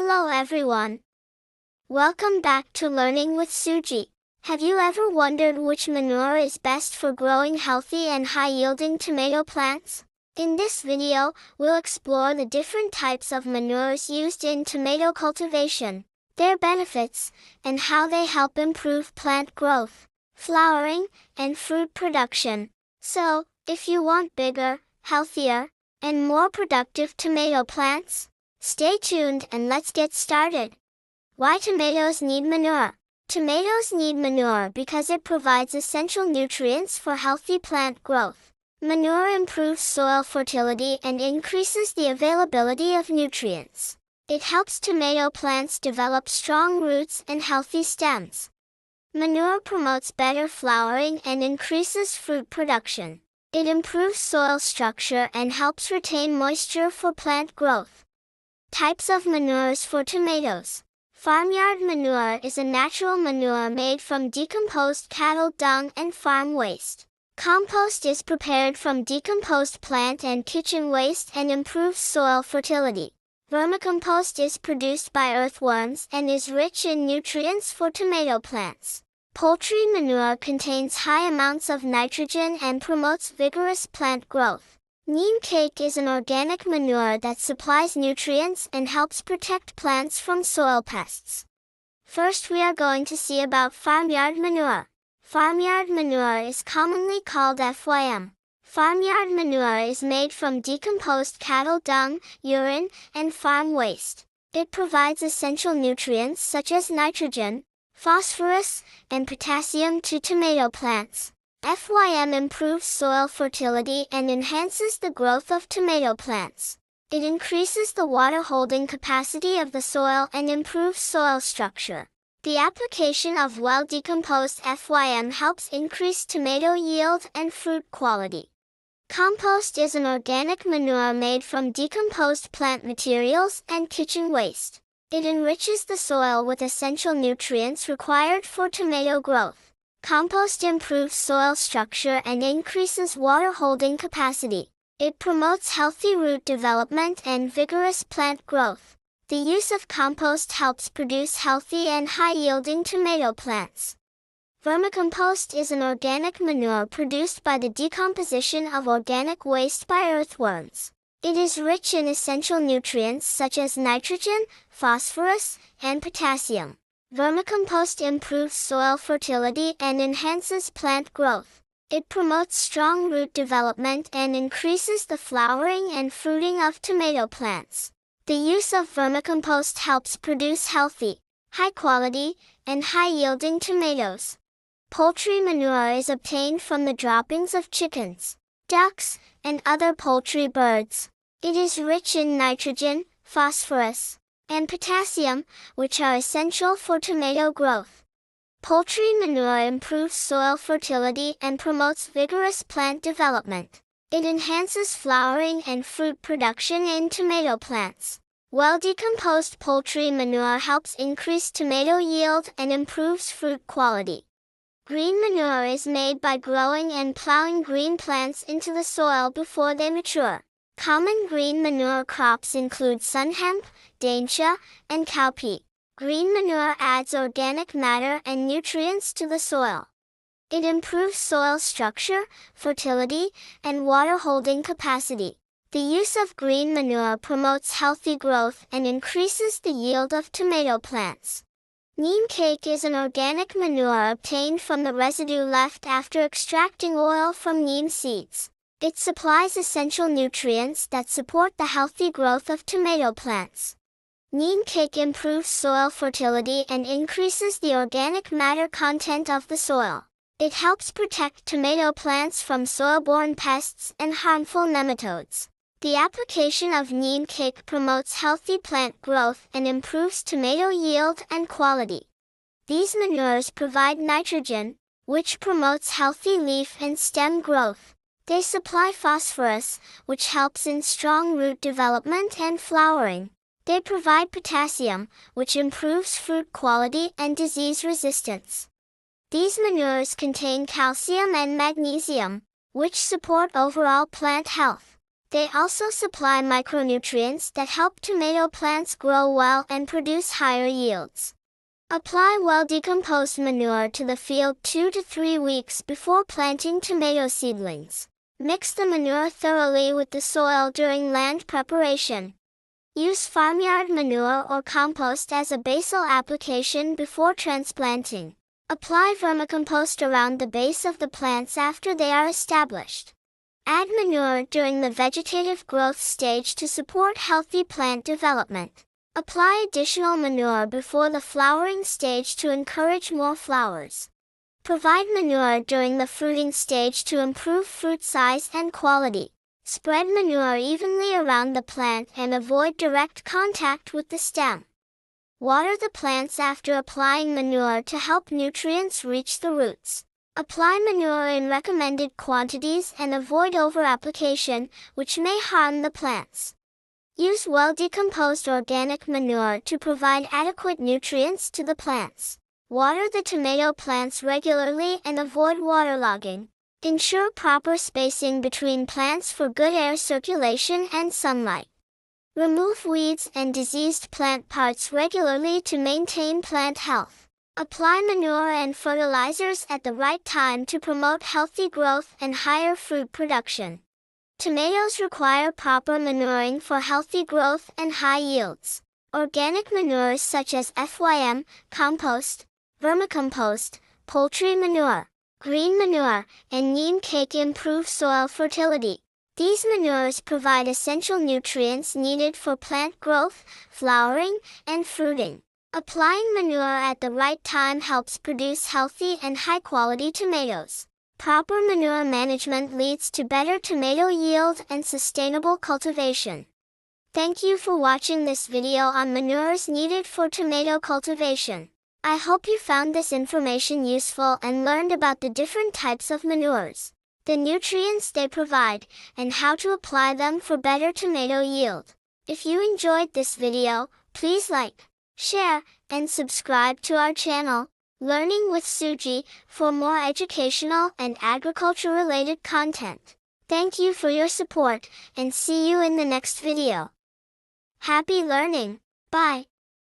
Hello everyone. Welcome back to Learning with Suji. Have you ever wondered which manure is best for growing healthy and high-yielding tomato plants? In this video, we'll explore the different types of manures used in tomato cultivation, their benefits, and how they help improve plant growth, flowering, and fruit production. So, if you want bigger, healthier, and more productive tomato plants, stay tuned and let's get started. Why tomatoes need manure? Tomatoes need manure because it provides essential nutrients for healthy plant growth. Manure improves soil fertility and increases the availability of nutrients. It helps tomato plants develop strong roots and healthy stems. Manure promotes better flowering and increases fruit production. It improves soil structure and helps retain moisture for plant growth. Types of manures for tomatoes. Farmyard manure is a natural manure made from decomposed cattle dung and farm waste. Compost is prepared from decomposed plant and kitchen waste and improves soil fertility. Vermicompost is produced by earthworms and is rich in nutrients for tomato plants. Poultry manure contains high amounts of nitrogen and promotes vigorous plant growth. Neem cake is an organic manure that supplies nutrients and helps protect plants from soil pests. First, we are going to see about farmyard manure. Farmyard manure is commonly called FYM. Farmyard manure is made from decomposed cattle dung, urine, and farm waste. It provides essential nutrients such as nitrogen, phosphorus, and potassium to tomato plants. FYM improves soil fertility and enhances the growth of tomato plants. It increases the water-holding capacity of the soil and improves soil structure. The application of well-decomposed FYM helps increase tomato yield and fruit quality. Compost is an organic manure made from decomposed plant materials and kitchen waste. It enriches the soil with essential nutrients required for tomato growth. Compost improves soil structure and increases water-holding capacity. It promotes healthy root development and vigorous plant growth. The use of compost helps produce healthy and high-yielding tomato plants. Vermicompost is an organic manure produced by the decomposition of organic waste by earthworms. It is rich in essential nutrients such as nitrogen, phosphorus, and potassium. Vermicompost improves soil fertility and enhances plant growth. It promotes strong root development and increases the flowering and fruiting of tomato plants. The use of vermicompost helps produce healthy, high-quality, and high-yielding tomatoes. Poultry manure is obtained from the droppings of chickens, ducks, and other poultry birds. It is rich in nitrogen, phosphorus, and potassium, which are essential for tomato growth. Poultry manure improves soil fertility and promotes vigorous plant development. It enhances flowering and fruit production in tomato plants. Well-decomposed poultry manure helps increase tomato yield and improves fruit quality. Green manure is made by growing and plowing green plants into the soil before they mature. Common green manure crops include sunhemp, daintia, and cowpea. Green manure adds organic matter and nutrients to the soil. It improves soil structure, fertility, and water-holding capacity. The use of green manure promotes healthy growth and increases the yield of tomato plants. Neem cake is an organic manure obtained from the residue left after extracting oil from neem seeds. It supplies essential nutrients that support the healthy growth of tomato plants. Neem cake improves soil fertility and increases the organic matter content of the soil. It helps protect tomato plants from soil-borne pests and harmful nematodes. The application of neem cake promotes healthy plant growth and improves tomato yield and quality. These manures provide nitrogen, which promotes healthy leaf and stem growth. They supply phosphorus, which helps in strong root development and flowering. They provide potassium, which improves fruit quality and disease resistance. These manures contain calcium and magnesium, which support overall plant health. They also supply micronutrients that help tomato plants grow well and produce higher yields. Apply well-decomposed manure to the field 2 to 3 weeks before planting tomato seedlings. Mix the manure thoroughly with the soil during land preparation. Use farmyard manure or compost as a basal application before transplanting. Apply vermicompost around the base of the plants after they are established. Add manure during the vegetative growth stage to support healthy plant development. Apply additional manure before the flowering stage to encourage more flowers. Provide manure during the fruiting stage to improve fruit size and quality. Spread manure evenly around the plant and avoid direct contact with the stem. Water the plants after applying manure to help nutrients reach the roots. Apply manure in recommended quantities and avoid over-application, which may harm the plants. Use well-decomposed organic manure to provide adequate nutrients to the plants. Water the tomato plants regularly and avoid waterlogging. Ensure proper spacing between plants for good air circulation and sunlight. Remove weeds and diseased plant parts regularly to maintain plant health. Apply manure and fertilizers at the right time to promote healthy growth and higher fruit production. Tomatoes require proper manuring for healthy growth and high yields. Organic manures such as FYM, compost, vermicompost, poultry manure, green manure, and neem cake improve soil fertility. These manures provide essential nutrients needed for plant growth, flowering, and fruiting. Applying manure at the right time helps produce healthy and high-quality tomatoes. Proper manure management leads to better tomato yield and sustainable cultivation. Thank you for watching this video on manures needed for tomato cultivation. I hope you found this information useful and learned about the different types of manures, the nutrients they provide, and how to apply them for better tomato yield. If you enjoyed this video, please like, share, and subscribe to our channel, Learning with Suji, for more educational and agriculture-related content. Thank you for your support, and see you in the next video. Happy learning! Bye!